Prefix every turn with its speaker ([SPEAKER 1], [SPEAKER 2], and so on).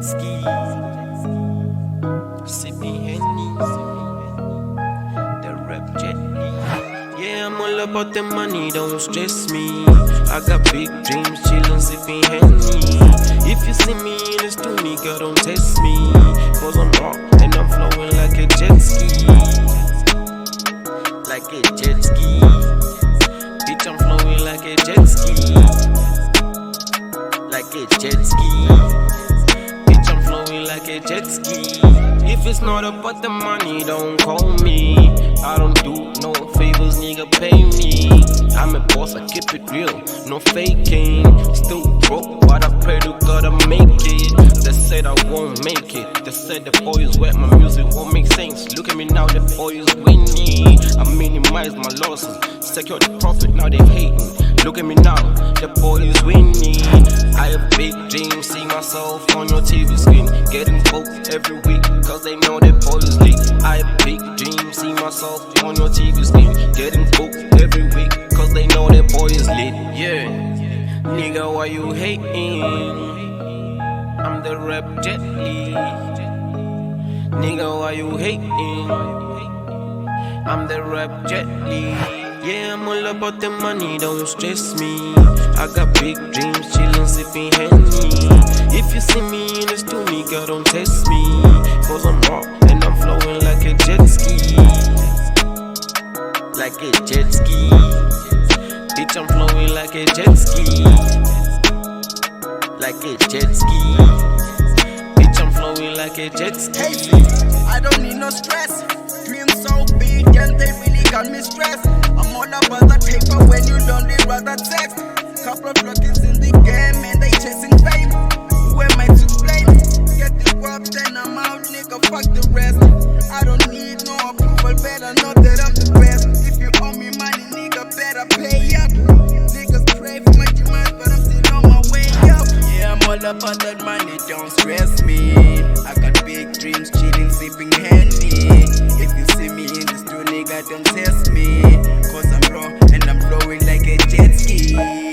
[SPEAKER 1] jet ski, sipping Henny, the rap jet ski. Yeah, I'm all about the money, don't stress me. I got big dreams, chillin', sipping Henny. If you see me in the studio, girl, don't test me, cause I'm raw and I'm flowing like a jet ski, like a jet ski. Bitch, I'm flowing like a jet ski, like a jet ski. Bitch, I'm flowing like a jet ski. If it's not about the money, don't call me. I don't do no favors, nigga, pay me. I'm a boss, I keep it real, no faking. Still broke, but I pray to God I make it. They said I won't make it. They said the boys wet, my music won't make sense. Look at me now, the boys winning. I minimize my losses, secure the profit, now they hating. Look at me now, the boys winning. I have big dreams, see myself on your TV screen, getting booked every week, cause they know the boys lit. I have big dreams, see myself on your TV screen, getting booked every week, cause they know the boys lit. Yeah, nigga, why you hating? I'm the rap jet ski. Nigga, why you hating? I'm the rap jet ski. Yeah, I'm all about the money, don't stress me. I got big dreams, chillin', sipping Henny. If you see me in the studio, girl, don't test me, cause I'm raw and I'm flowing like a jet ski, like a jet ski. Bitch, I'm flowing like a jet ski, like a jet ski. Bitch, I'm flowing like a jet ski.
[SPEAKER 2] Hey sis, I don't need no stress. Dreams so big and they really got me stressed. I'm all about the paper when you lonely, rather text. Couple of blockers in the game and they chasing fame. Who am I to blame? Get the guap, then I'm out, nigga, fuck the rest. I don't need no approval, better know that I'm the best. If you owe me money, nigga, better pay up. Niggas pray for my demands, but I'm still on my way up. Yeah, I'm all about that money, don't stress me. I got big dreams, chilling, sipping Henny. If you see me in the studio, nigga, don't test me, cause I'm raw and I'm flowing like a jet ski.